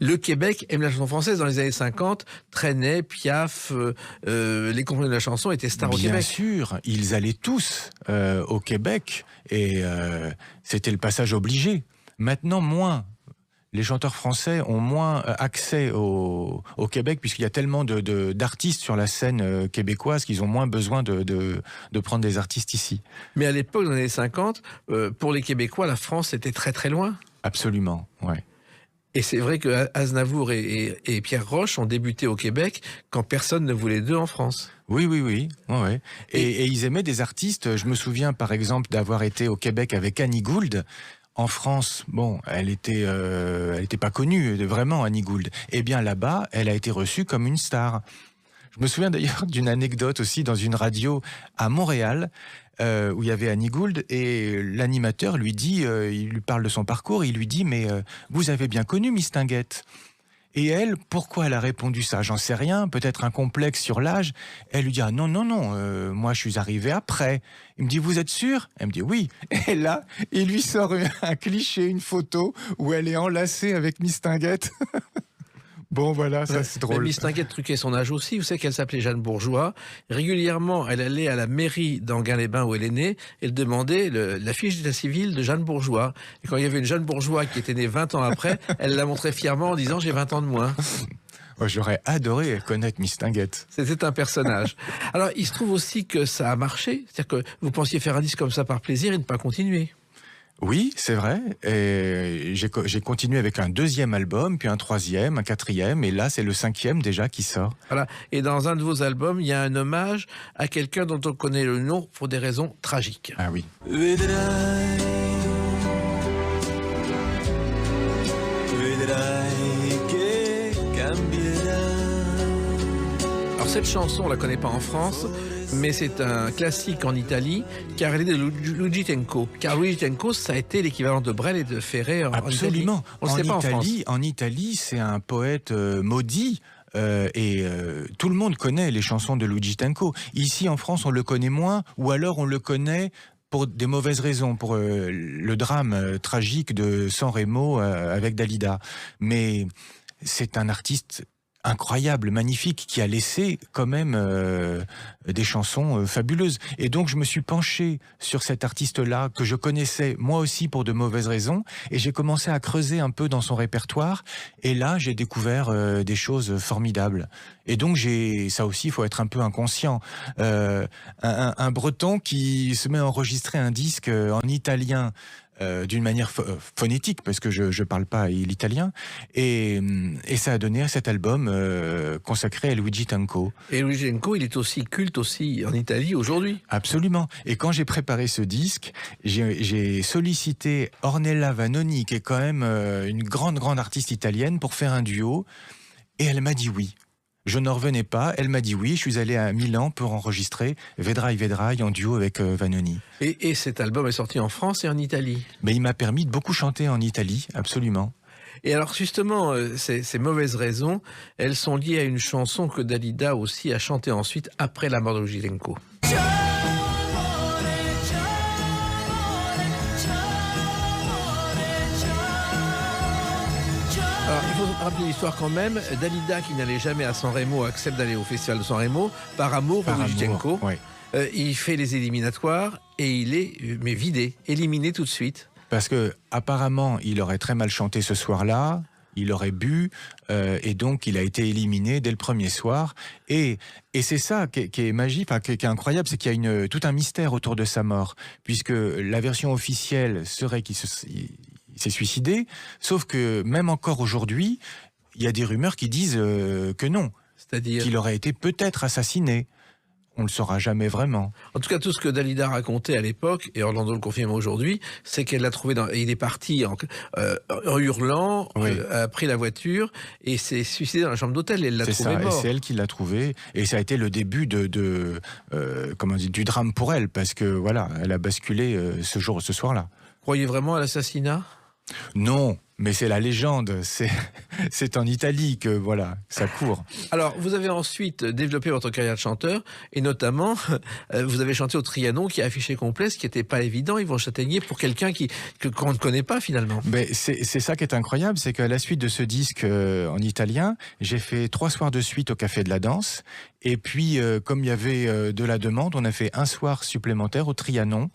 le Québec aime la chanson française. Dans les années 50, Trenet, Piaf, les compagnies de la chanson étaient stars au Bien Québec. sûr, ils allaient tous au Québec et c'était le passage obligé. Maintenant, moins. Les chanteurs français ont moins accès au Québec puisqu'il y a tellement d'artistes sur la scène québécoise qu'ils ont moins besoin de prendre des artistes ici. Mais à l'époque, dans les années 50, pour les Québécois, la France était très très loin. Absolument, ouais. Et c'est vrai que Aznavour et Pierre Roche ont débuté au Québec quand personne ne voulait d'eux en France. Oui. Ouais. Et ils aimaient des artistes. Je me souviens, par exemple, d'avoir été au Québec avec Annie Gould. En France, bon, elle était pas connue, vraiment, Annie Gould. Eh bien, là-bas, elle a été reçue comme une star. Je me souviens d'ailleurs d'une anecdote aussi dans une radio à Montréal, où il y avait Annie Gould, et l'animateur lui dit, il lui parle de son parcours, il lui dit, mais vous avez bien connu Miss Tinguette. Et elle, pourquoi elle a répondu ça? J'en sais rien, peut-être un complexe sur l'âge. Elle lui dit, ah non, moi je suis arrivé après. Il me dit, vous êtes sûr? Elle me dit, oui. Et là, il lui sort un cliché, une photo, où elle est enlacée avec Miss Tinguette. Bon, voilà, ça c'est drôle. Mais Miss Tinguette truquait son âge aussi. Vous savez qu'elle s'appelait Jeanne Bourgeois. Régulièrement, elle allait à la mairie d'Anguin-les-Bains où elle est née. Elle demandait la fiche d'état civil de Jeanne Bourgeois. Et quand il y avait une Jeanne Bourgeois qui était née 20 ans après, elle la montrait fièrement en disant « j'ai 20 ans de moins ». Oh, j'aurais adoré connaître Miss Tinguette. C'était un personnage. Alors, il se trouve aussi que ça a marché. C'est-à-dire que vous pensiez faire un disque comme ça par plaisir et ne pas continuer. Oui, c'est vrai. Et j'ai continué avec un deuxième album, puis un troisième, un quatrième, et là, c'est le 5e déjà qui sort. Voilà. Et dans un de vos albums, il y a un hommage à quelqu'un dont on connaît le nom pour des raisons tragiques. Ah oui. Vedrai che cambierà. Alors cette chanson, on la connaît pas en France, mais c'est un classique en Italie, car elle est de Luigi Tenco. Car Luigi Tenco, ça a été l'équivalent de Brel et de Ferrer en Absolument. Italie. On ne sait pas en France. En Italie, c'est un poète maudit. Tout le monde connaît les chansons de Luigi Tenco. Ici, en France, on le connaît moins, ou alors on le connaît pour des mauvaises raisons, pour le drame tragique de San Remo avec Dalida. Mais c'est un artiste incroyable, magnifique, qui a laissé quand même des chansons fabuleuses. Et donc je me suis penché sur cet artiste-là, que je connaissais moi aussi pour de mauvaises raisons, et j'ai commencé à creuser un peu dans son répertoire, et là j'ai découvert des choses formidables. Et donc ça aussi, il faut être un peu inconscient. Un Breton qui se met à enregistrer un disque en italien, d'une manière phonétique, parce que je parle pas l'italien, et ça a donné cet album consacré à Luigi Tenco. Et Luigi Tenco, il est aussi culte aussi en Italie aujourd'hui. Absolument. Et quand j'ai préparé ce disque, j'ai sollicité Ornella Vanoni, qui est quand même une grande artiste italienne, pour faire un duo, et elle m'a dit oui. Je n'en revenais pas, elle m'a dit oui, je suis allé à Milan pour enregistrer Vedrai en duo avec Vanoni. Et cet album est sorti en France et en Italie. Mais il m'a permis de beaucoup chanter en Italie, absolument. Et alors justement, ces mauvaises raisons, elles sont liées à une chanson que Dalida aussi a chantée ensuite après la mort de Luigi Tenco. Alors, il faut rappeler l'histoire quand même. Dalida, qui n'allait jamais à San Remo, accepte d'aller au festival de San Remo par amour pour Luigi Tenco. Ouais. Il fait les éliminatoires et il est vidé, éliminé tout de suite. Parce que apparemment, il aurait très mal chanté ce soir-là. il aurait bu, et donc il a été éliminé dès le premier soir. Et c'est ça qui est magique, qui est incroyable, c'est qu'il y a tout un mystère autour de sa mort, puisque la version officielle serait qu'il s'est suicidé, sauf que même encore aujourd'hui, il y a des rumeurs qui disent que non, C'est-à-dire, qu'il aurait été peut-être assassiné. On ne le saura jamais vraiment. en tout cas, tout ce que Dalida racontait à l'époque, et Orlando le confirme aujourd'hui, c'est qu'elle l'a trouvé et il est parti en hurlant, Oui. a pris la voiture et s'est suicidé dans la chambre d'hôtel. Et elle l'a C'est trouvé ça, et mort. c'est elle qui l'a trouvé, et ça a été le début du drame pour elle, parce que voilà, elle a basculé ce soir-là. Croyez vraiment à l'assassinat ? Non, mais c'est la légende, c'est en Italie que voilà, ça court. Alors, vous avez ensuite développé votre carrière de chanteur, et notamment, vous avez chanté au Trianon, qui a affiché complet, ce qui n'était pas évident, Yvon Châtaignier, pour quelqu'un qu'on ne connaît pas finalement. Mais c'est ça qui est incroyable, c'est qu'à la suite de ce disque en italien, j'ai fait 3 soirs de suite au Café de la Danse, et puis comme il y avait de la demande, on a fait un soir supplémentaire au Trianon,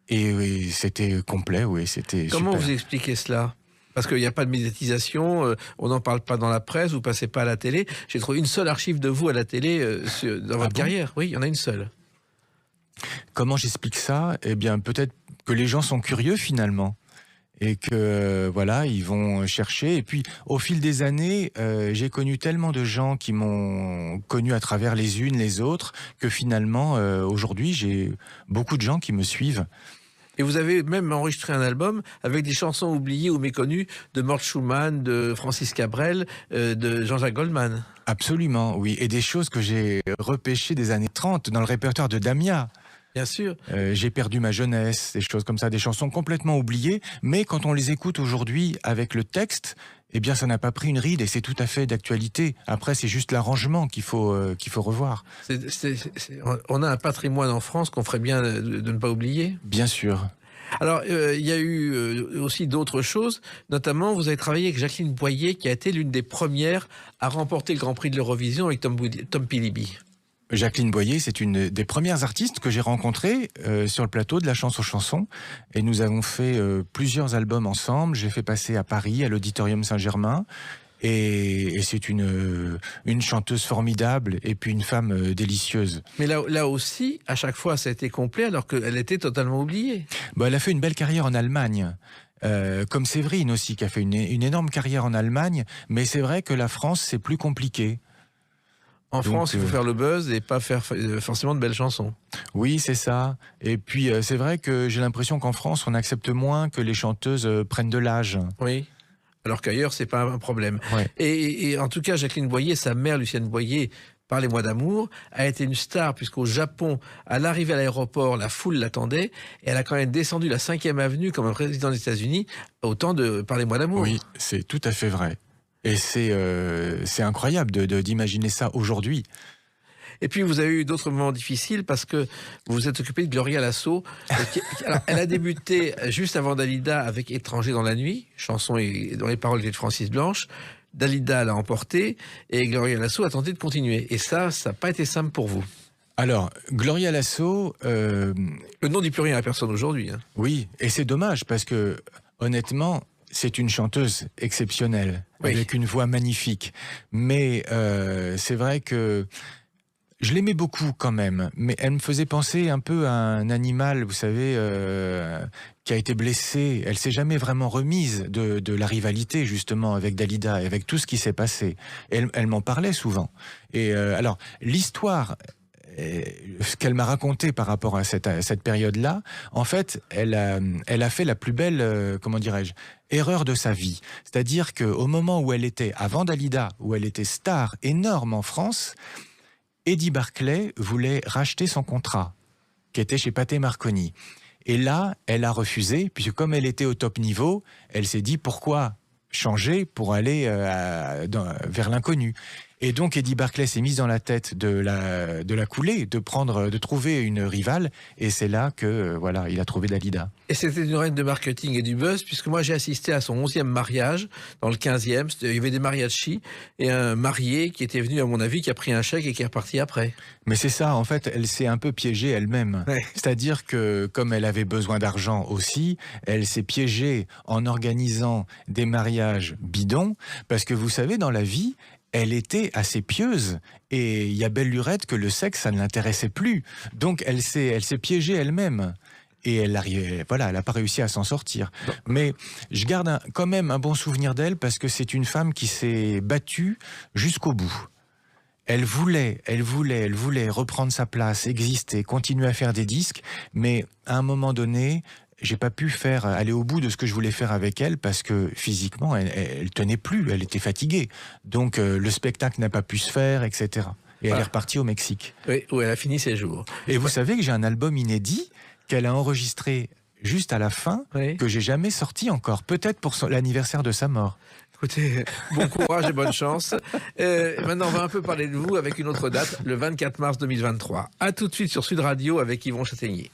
et c'était complet, oui, c'était Comment super. vous expliquez cela ? Parce qu'il n'y a pas de médiatisation, on n'en parle pas dans la presse, vous passez pas à la télé. J'ai trouvé une seule archive de vous à la télé dans votre bon carrière. Oui, il y en a une seule. Comment j'explique ça ? Eh bien, peut-être que les gens sont curieux finalement. Et que voilà, ils vont chercher. Et puis, au fil des années, j'ai connu tellement de gens qui m'ont connu à travers les unes, les autres, que finalement, aujourd'hui, j'ai beaucoup de gens qui me suivent. Et vous avez même enregistré un album avec des chansons oubliées ou méconnues de Mort Schumann, de Francis Cabrel, de Jean-Jacques Goldman. Absolument, oui. Et des choses que j'ai repêchées des années 30 dans le répertoire de Damia. Bien sûr. J'ai perdu ma jeunesse, des choses comme ça, des chansons complètement oubliées, mais quand on les écoute aujourd'hui avec le texte, eh bien ça n'a pas pris une ride et c'est tout à fait d'actualité. Après, c'est juste l'arrangement qu'il faut revoir. On a un patrimoine en France qu'on ferait bien de ne pas oublier. Bien sûr. Alors, il y a eu aussi d'autres choses. Notamment, vous avez travaillé avec Jacqueline Boyer, qui a été l'une des premières à remporter le Grand Prix de l'Eurovision avec Tom Pilibi. Jacqueline Boyer, c'est une des premières artistes que j'ai rencontrées sur le plateau de La Chance aux chansons. Et nous avons fait plusieurs albums ensemble. J'ai fait passer à Paris, à l'Auditorium Saint-Germain. Et c'est une chanteuse formidable et puis une femme délicieuse. Mais là aussi, à chaque fois, ça a été complet alors qu'elle était totalement oubliée. Elle a fait une belle carrière en Allemagne. Comme Séverine aussi, qui a fait une énorme carrière en Allemagne. Mais c'est vrai que la France, c'est plus compliqué. En France, il faut faire le buzz et pas faire forcément de belles chansons. Oui, c'est ça. Et puis, c'est vrai que j'ai l'impression qu'en France, on accepte moins que les chanteuses prennent de l'âge. Oui. Alors qu'ailleurs, c'est pas un problème. Ouais. Et en tout cas, Jacqueline Boyer, sa mère, Lucienne Boyer, Parlez-moi d'amour, a été une star puisqu'au Japon, à l'arrivée à l'aéroport, la foule l'attendait et elle a quand même descendu la 5e avenue comme un président des États-Unis au temps de Parlez-moi d'amour. Oui, c'est tout à fait vrai. Et c'est incroyable d'imaginer ça aujourd'hui. Et puis vous avez eu d'autres moments difficiles parce que vous vous êtes occupé de Gloria Lasso. Alors, elle a débuté juste avant Dalida avec Étranger dans la nuit, chanson dont les paroles étaient de Francis Blanche. Dalida l'a emporté et Gloria Lasso a tenté de continuer. Et ça n'a pas été simple pour vous. Alors, Gloria Lasso... Le nom ne dit plus rien à personne aujourd'hui. Hein. Oui, et c'est dommage parce que, honnêtement, c'est une chanteuse exceptionnelle, oui, avec une voix magnifique. Mais c'est vrai que je l'aimais beaucoup quand même, mais elle me faisait penser un peu à un animal, vous savez, qui a été blessé. Elle s'est jamais vraiment remise de la rivalité, justement, avec Dalida et avec tout ce qui s'est passé. Elle m'en parlait souvent. Et alors, l'histoire... ce qu'elle m'a raconté par rapport à cette période-là, en fait, elle a fait la plus belle, comment dirais-je, erreur de sa vie. C'est-à-dire qu'au moment où elle était, avant Dalida, où elle était star énorme en France, Eddie Barclay voulait racheter son contrat, qui était chez Pathé Marconi. Et là, elle a refusé, puisque comme elle était au top niveau, elle s'est dit pourquoi changer pour aller vers l'inconnu. Et donc Eddie Barclay s'est mise dans la tête de la couler, de trouver une rivale, et c'est là que voilà, il a trouvé Dalida. Et c'était une reine de marketing et du buzz, puisque moi j'ai assisté à son 11e mariage, dans le 15e, il y avait des mariachis, et un marié qui était venu, à mon avis, qui a pris un chèque et qui est reparti après. Mais c'est ça, en fait, elle s'est un peu piégée elle-même. Ouais. C'est-à-dire que, comme elle avait besoin d'argent aussi, elle s'est piégée en organisant des mariages bidons, parce que vous savez, dans la vie, elle était assez pieuse, et il y a belle lurette que le sexe, ça ne l'intéressait plus. Donc elle s'est piégée elle-même. Et elle n'a pas réussi à s'en sortir. Mais je garde quand même un bon souvenir d'elle, parce que c'est une femme qui s'est battue jusqu'au bout. Elle voulait reprendre sa place, exister, continuer à faire des disques, mais à un moment donné, j'ai pas pu aller au bout de ce que je voulais faire avec elle, parce que physiquement, elle tenait plus, elle était fatiguée. Donc le spectacle n'a pas pu se faire, etc. Et elle est repartie au Mexique. Oui, où elle a fini ses jours. Et vous savez que j'ai un album inédit qu'elle a enregistré juste à la fin, Oui. que j'ai jamais sorti encore, peut-être pour l'anniversaire de sa mort. Écoutez, bon courage et bonne chance. Maintenant, on va un peu parler de vous avec une autre date, le 24 mars 2023. À tout de suite sur Sud Radio avec Yvon Châtaignier.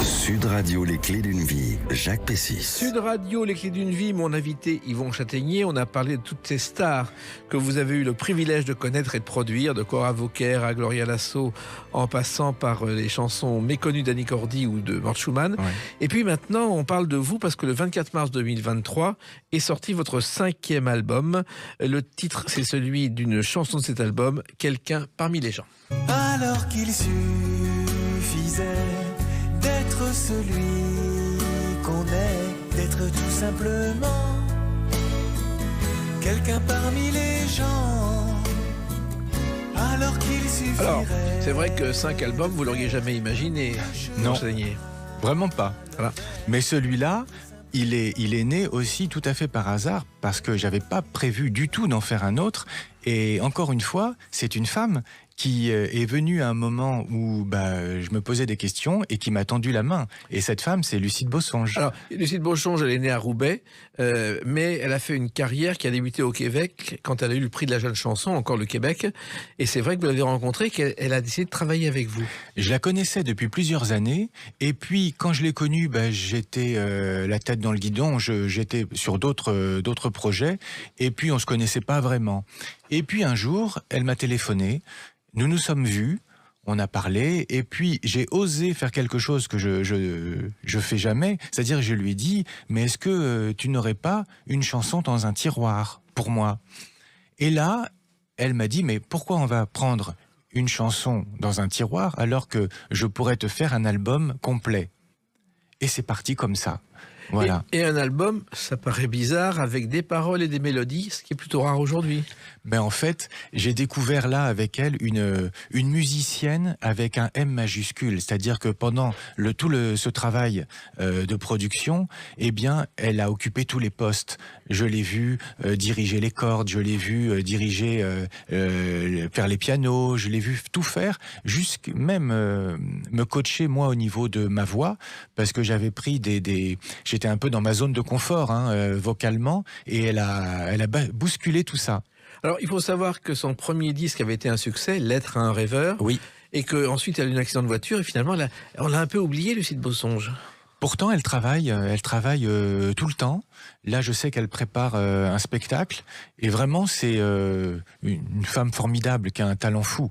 Sud Radio, les clés d'une vie, Jacques Pessis. Sud Radio, les clés d'une vie, mon invité Yvon Châtaignier. On a parlé de toutes ces stars que vous avez eu le privilège de connaître et de produire, de Cora Vauquer à Gloria Lasso, en passant par les chansons méconnues d'Annie Cordy ou de Mort Schumann. Ouais. Et puis maintenant, on parle de vous parce que le 24 mars 2023 est sorti votre 5e album. Le titre, c'est celui d'une chanson de cet album, Quelqu'un parmi les gens. Alors qu'il suffisait d'être celui qu'on est, d'être tout simplement quelqu'un parmi les gens. Alors qu'il suffirait. Alors, c'est vrai que 5 albums, vous l'auriez jamais imaginé, Non. Châtaignier. Vraiment pas. Voilà. Mais celui-là, il est né aussi tout à fait par hasard, parce que j'avais pas prévu du tout d'en faire un autre. Et encore une fois, c'est une femme qui est venue à un moment où je me posais des questions et qui m'a tendu la main. Et cette femme, c'est Lucide Bossange. Alors, Lucide Bossange, elle est née à Roubaix, mais elle a fait une carrière qui a débuté au Québec quand elle a eu le prix de la jeune chanson, encore le Québec. Et c'est vrai que vous l'avez rencontrée, qu'elle a décidé de travailler avec vous. Je la connaissais depuis plusieurs années, et puis quand je l'ai connue, j'étais la tête dans le guidon, j'étais sur d'autres projets, et puis on se connaissait pas vraiment. Et puis un jour, elle m'a téléphoné, nous nous sommes vus, on a parlé, et puis j'ai osé faire quelque chose que je fais jamais, c'est-à-dire je lui ai dit, mais est-ce que tu n'aurais pas une chanson dans un tiroir pour moi? Et là, elle m'a dit, mais pourquoi on va prendre une chanson dans un tiroir alors que je pourrais te faire un album complet? Et c'est parti comme ça. Voilà. Et un album, ça paraît bizarre, avec des paroles et des mélodies, ce qui est plutôt rare aujourd'hui. Ben en fait, j'ai découvert là avec elle une musicienne avec un M majuscule, c'est-à-dire que pendant ce travail de production, eh bien, elle a occupé tous les postes. Je l'ai vu diriger les cordes, je l'ai vu diriger faire les pianos, je l'ai vu tout faire, jusqu'à même me coacher moi au niveau de ma voix, parce que j'avais pris j'étais un peu dans ma zone de confort vocalement, et elle a bousculé tout ça. Alors, il faut savoir que son premier disque avait été un succès, Lettre à un rêveur. Oui. Et qu'ensuite, elle a eu un accident de voiture, et finalement, on l'a un peu oublié, Lucide Bossange. Pourtant, elle travaille tout le temps. Là, je sais qu'elle prépare un spectacle, et vraiment, c'est une femme formidable qui a un talent fou.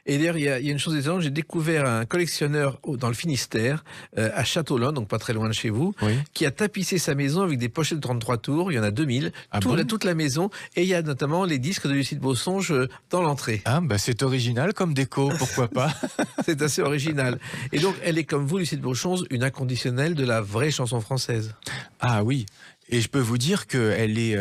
Et d'ailleurs, il y a une chose étonnante, j'ai découvert un collectionneur dans le Finistère, à Châteaulon, donc pas très loin de chez vous, Oui. qui a tapissé sa maison avec des pochettes de 33 tours, il y en a 2000, Ah bon toute la maison, et il y a notamment les disques de Lucide Bossange dans l'entrée. Ah, c'est original comme déco, pourquoi pas. C'est assez original. Et donc, elle est comme vous, Lucide Bossange, une inconditionnelle de la vraie chanson française. Ah oui, et je peux vous dire qu'elle est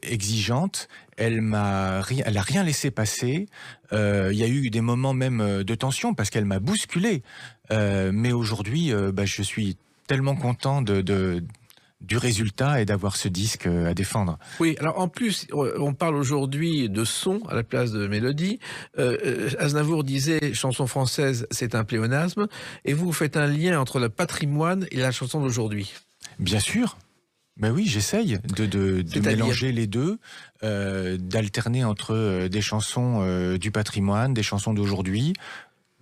exigeante, elle a rien laissé passer, il y a eu des moments même de tension parce qu'elle m'a bousculé, mais aujourd'hui je suis tellement content du résultat et d'avoir ce disque à défendre. Oui, alors en plus, on parle aujourd'hui de son à la place de mélodie. Aznavour disait, chanson française, c'est un pléonasme, et vous faites un lien entre le patrimoine et la chanson d'aujourd'hui. Bien sûr. Ben oui, j'essaye de C'est-à-dire mélanger les deux, d'alterner entre des chansons du patrimoine, des chansons d'aujourd'hui.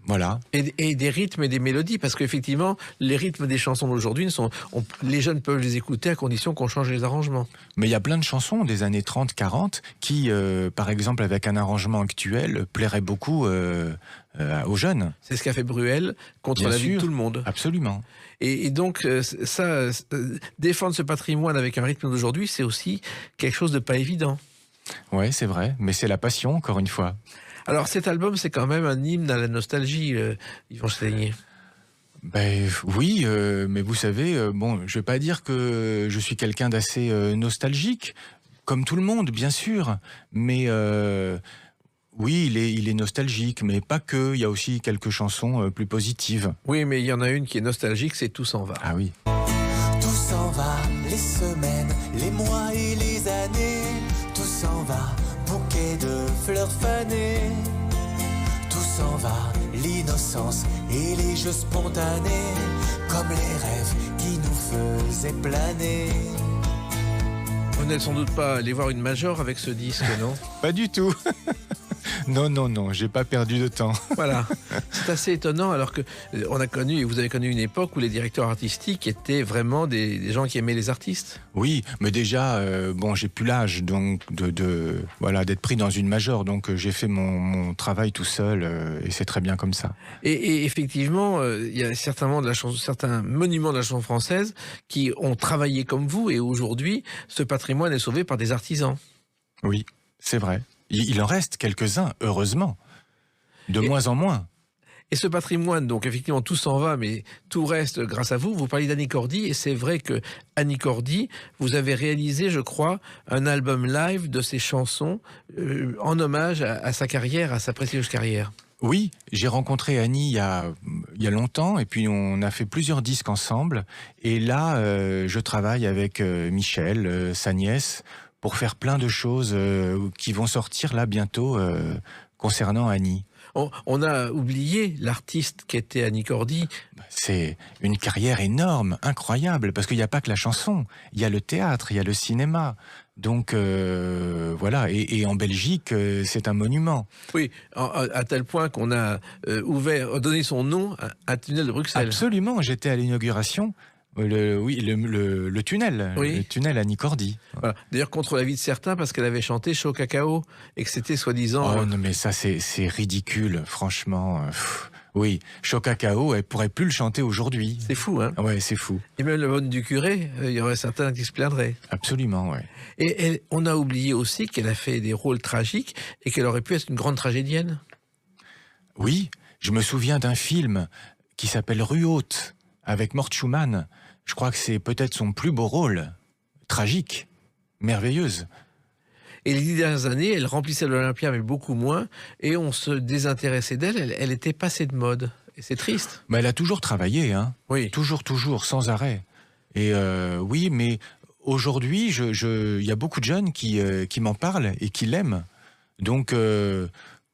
Voilà. Et des rythmes et des mélodies, parce qu'effectivement, les rythmes des chansons d'aujourd'hui, les jeunes peuvent les écouter à condition qu'on change les arrangements. Mais il y a plein de chansons des années 30, 40 qui, par exemple, avec un arrangement actuel, plairaient beaucoup aux jeunes. C'est ce qu'a fait Bruel contre Bien la vie de sûr. tout le monde. Absolument. Et donc, défendre ce patrimoine avec un rythme d'aujourd'hui, c'est aussi quelque chose de pas évident. Ouais, c'est vrai. Mais c'est la passion, encore une fois. Alors, cet album, c'est quand même un hymne à la nostalgie, Yvan Chataignier. Ben oui, mais vous savez, bon, je vais pas dire que je suis quelqu'un d'assez nostalgique, comme tout le monde, bien sûr. Mais oui, il est nostalgique, mais pas que. Il y a aussi quelques chansons plus positives. Oui, mais il y en a une qui est nostalgique, c'est Tout s'en va. Ah oui. Tout s'en va, les semaines, les mois et les années. Tout s'en va, bouquet de fleurs fanées. Tout s'en va, l'innocence et les jeux spontanés. Comme les rêves qui nous faisaient planer. Vous n'êtes sans doute pas allé voir une major avec ce disque, non? Pas du tout. Non, j'ai pas perdu de temps. Voilà, c'est assez étonnant alors que on a connu, et vous avez connu une époque où les directeurs artistiques étaient vraiment des gens qui aimaient les artistes. Oui, mais déjà, bon, j'ai plus l'âge donc voilà d'être pris dans une major, donc j'ai fait mon travail tout seul et c'est très bien comme ça. Et effectivement, il y a certainement certains monuments de la chanson française qui ont travaillé comme vous, et aujourd'hui, ce patrimoine est sauvé par des artisans. Oui, c'est vrai. Il en reste quelques-uns, heureusement. De moins en moins. Et ce patrimoine, donc effectivement, tout s'en va, mais tout reste grâce à vous. Vous parlez d'Annie Cordy, et c'est vrai que Annie Cordy, vous avez réalisé, je crois, un album live de ses chansons en hommage à sa carrière, à sa précieuse carrière. Oui, j'ai rencontré Annie il y a longtemps, et puis on a fait plusieurs disques ensemble. Et là, je travaille avec Michel, sa nièce, pour faire plein de choses qui vont sortir là bientôt concernant Annie. On a oublié l'artiste qu'était Annie Cordy. C'est une carrière énorme, incroyable, parce qu'il n'y a pas que la chanson, il y a le théâtre, il y a le cinéma. Donc voilà, et en Belgique, c'est un monument. Oui, à tel point qu'on a donné son nom à un tunnel de Bruxelles. Absolument, j'étais à l'inauguration. Le tunnel, oui. Le tunnel Annie Cordy. Voilà. D'ailleurs, contre l'avis de certains, parce qu'elle avait chanté Chaud Cacao, et que c'était soi-disant... Oh non, mais ça, c'est ridicule, franchement. Oui, Chaud Cacao, elle pourrait plus le chanter aujourd'hui. C'est fou, hein? Ouais, c'est fou. Et même le bonne du curé, il y aurait certains qui se plaindraient. Absolument, ouais. Et on a oublié aussi qu'elle a fait des rôles tragiques, et qu'elle aurait pu être une grande tragédienne. Oui, je me souviens d'un film qui s'appelle Rue Haute, avec Mort Schumann. Je crois que c'est peut-être son plus beau rôle. Tragique, merveilleuse. Et les 10 dernières années, elle remplissait l'Olympia, mais beaucoup moins, et on se désintéressait d'elle. Elle était passée de mode. Et c'est triste. Mais elle a toujours travaillé, hein. Oui. Toujours, sans arrêt. Et oui, mais aujourd'hui, il y a beaucoup de jeunes qui m'en parlent et qui l'aiment. Donc,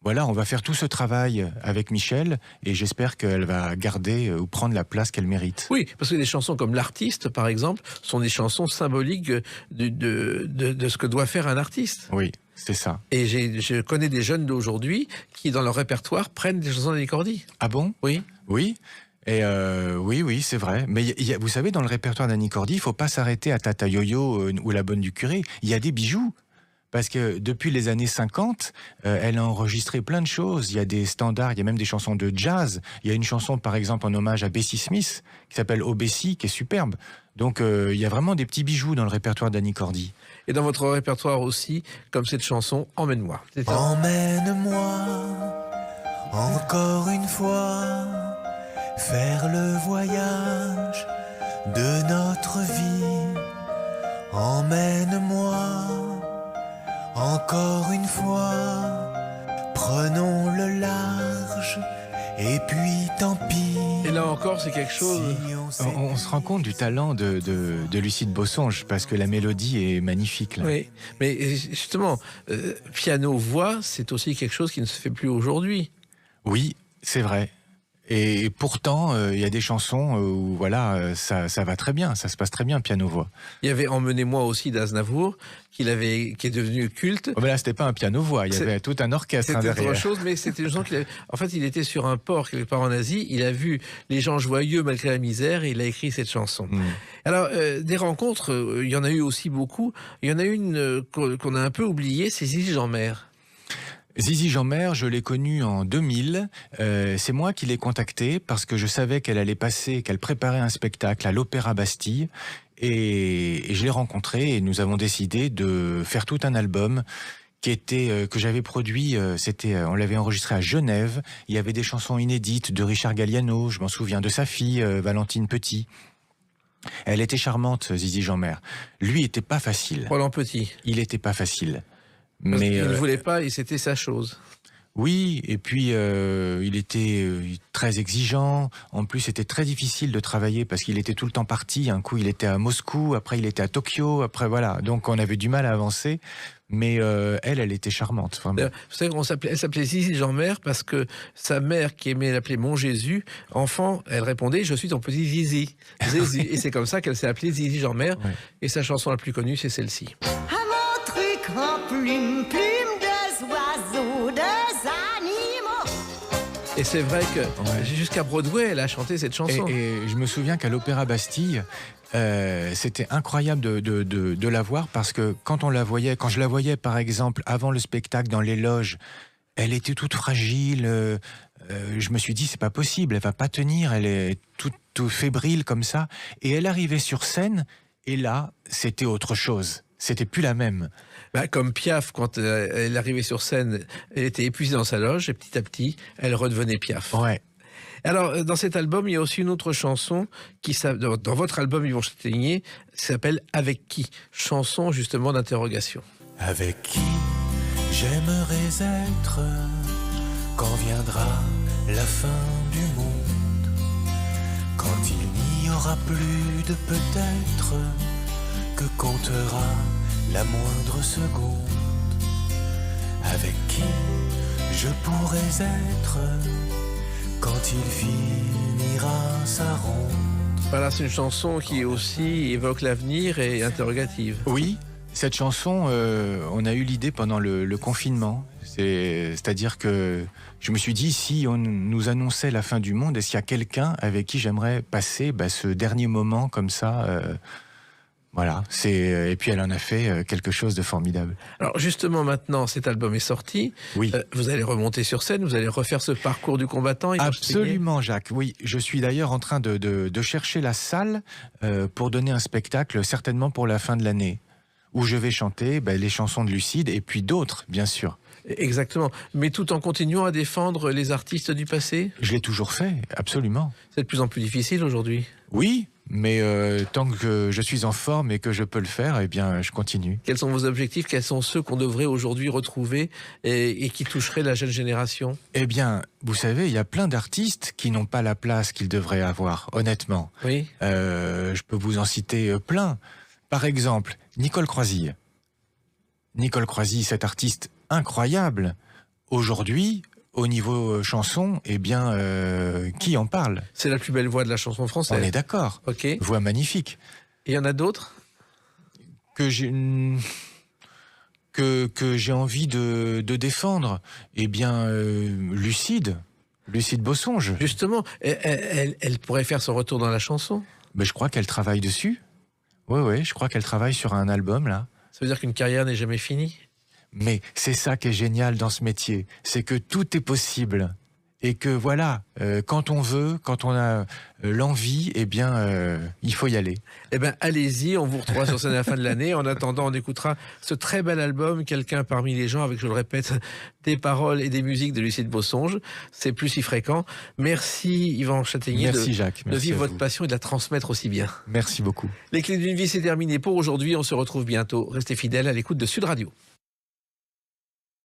voilà, on va faire tout ce travail avec Michel, et j'espère qu'elle va garder ou prendre la place qu'elle mérite. Oui, parce que des chansons comme L'Artiste, par exemple, sont des chansons symboliques de ce que doit faire un artiste. Oui, c'est ça. Et je connais des jeunes d'aujourd'hui qui, dans leur répertoire, prennent des chansons d'Annie Cordy. Ah bon? Oui. Oui. Et oui, c'est vrai. Mais vous savez, dans le répertoire d'Annie Cordy, il ne faut pas s'arrêter à Tata Yo-Yo ou La Bonne du Curé. Il y a des bijoux. Parce que depuis les années 50, elle a enregistré plein de choses. Il y a des standards, il y a même des chansons de jazz. Il y a une chanson, par exemple, en hommage à Bessie Smith, qui s'appelle Oh Bessie, qui est superbe. Donc, il y a vraiment des petits bijoux dans le répertoire d'Annie Cordy. Et dans votre répertoire aussi, comme cette chanson, Emmène-moi. Emmène-moi encore une fois faire le voyage de notre vie. Emmène-moi encore une fois, prenons le large, et puis tant pis. Et là encore, c'est quelque chose... Si On se rend compte du talent de Lucide Bossonge, parce que la mélodie est magnifique. Là. Oui, mais justement, piano-voix, c'est aussi quelque chose qui ne se fait plus aujourd'hui. Oui, c'est vrai. Et pourtant, il y a des chansons où voilà, ça va très bien, ça se passe très bien, piano-voix. Il y avait Emmenez-moi aussi d'Aznavour, qui est devenu culte. Oh, mais là, c'était pas un piano-voix, il y avait tout un orchestre C'était derrière. autre chose, mais c'était une chanson en fait, il était sur un port quelque part en Asie, il a vu les gens joyeux malgré la misère et il a écrit cette chanson. Alors, des rencontres, il y en a eu aussi beaucoup. Il y en a une qu'on a un peu oubliée, c'est Zizi Jeanmaire. Zizi Jeanmaire, je l'ai connue en 2000. C'est moi qui l'ai contactée parce que je savais qu'elle allait passer, qu'elle préparait un spectacle à l'Opéra Bastille. Et je l'ai rencontrée et nous avons décidé de faire tout un album qui était que j'avais produit. On l'avait enregistré à Genève. Il y avait des chansons inédites de Richard Galliano. Je m'en souviens de sa fille, Valentine Petit. Elle était charmante, Zizi Jeanmaire. Lui était pas facile. Roland Petit. Il était pas facile. Parce Mais qu'il ne voulait pas et c'était sa chose. oui, et puis il était très exigeant. En plus, c'était très difficile de travailler parce qu'il était tout le temps parti. Un coup, il était à Moscou, après il était à Tokyo, après voilà. Donc on avait du mal à avancer. Mais elle était charmante, vraiment. Vous savez, elle s'appelait Zizi Jeanmaire parce que sa mère, qui aimait l'appeler Mon Jésus, enfant, elle répondait « Je suis ton petit Zizi ». Zizi. Et c'est comme ça qu'elle s'est appelée Zizi Jeanmaire. Ouais. Et sa chanson la plus connue, c'est celle-ci. En plume, plume de oiseaux, de animaux. Et c'est vrai que jusqu'à Broadway, elle a chanté cette chanson. Et je me souviens qu'à l'Opéra Bastille, c'était incroyable de la voir parce que quand je la voyais par exemple avant le spectacle dans les loges, elle était toute fragile. Je me suis dit c'est pas possible, elle va pas tenir, elle est toute fébrile comme ça. Et elle arrivait sur scène et là, c'était autre chose. C'était plus la même. Bah, comme Piaf, quand elle arrivait sur scène, elle était épuisée dans sa loge et petit à petit, elle redevenait Piaf. Ouais. Alors, dans cet album, il y a aussi une autre chanson dans votre album Yvon Chataignier, s'appelle Avec qui ? Chanson justement d'interrogation. Avec qui j'aimerais être quand viendra la fin du monde, quand il n'y aura plus de peut-être que comptera la moindre seconde. Avec qui je pourrais être quand il finira sa ronde. Voilà, c'est une chanson qui aussi évoque l'avenir et interrogative. Oui, cette chanson, on a eu l'idée pendant le confinement. C'est-à-dire que je me suis dit, si on nous annonçait la fin du monde, est-ce qu'il y a quelqu'un avec qui j'aimerais passer ce dernier moment comme ça voilà, et puis elle en a fait quelque chose de formidable. Alors justement maintenant, cet album est sorti. Oui. Vous allez remonter sur scène, vous allez refaire ce parcours du combattant. Absolument, Jacques. Oui, je suis d'ailleurs en train de chercher la salle pour donner un spectacle, certainement pour la fin de l'année, où je vais chanter les chansons de Lucide et puis d'autres, bien sûr. Exactement, mais tout en continuant à défendre les artistes du passé. Je l'ai toujours fait, absolument. C'est de plus en plus difficile aujourd'hui. Oui, mais tant que je suis en forme et que je peux le faire, eh bien, je continue. Quels sont vos objectifs ? Quels sont ceux qu'on devrait aujourd'hui retrouver et qui toucheraient la jeune génération ? Eh bien, vous savez, il y a plein d'artistes qui n'ont pas la place qu'ils devraient avoir, honnêtement. Oui. Je peux vous en citer plein. Par exemple, Nicole Croisille. Nicole Croisille, cette artiste incroyable. Aujourd'hui, au niveau chanson, eh bien, qui en parle ? C'est la plus belle voix de la chanson française. On est d'accord. Ok. Voix magnifique. Et il y en a d'autres ? Que j'ai envie de défendre. Eh bien, Lucide Bossonge. Justement, elle pourrait faire son retour dans la chanson. Mais je crois qu'elle travaille dessus. Oui, je crois qu'elle travaille sur un album, là. Ça veut dire qu'une carrière n'est jamais finie ? Mais c'est ça qui est génial dans ce métier, c'est que tout est possible. Et que voilà, quand on veut, quand on a l'envie, eh bien, il faut y aller. Eh bien, allez-y, on vous retrouvera sur scène à la fin de l'année. En attendant, on écoutera ce très bel album, Quelqu'un parmi les gens, avec, je le répète, des paroles et des musiques de Lucide Bossonge. C'est plus si fréquent. Merci Yvan Chataignier Jacques, de vivre votre passion et de la transmettre aussi bien. Merci beaucoup. Les clés d'une vie, c'est terminé pour aujourd'hui. On se retrouve bientôt. Restez fidèles à l'écoute de Sud Radio.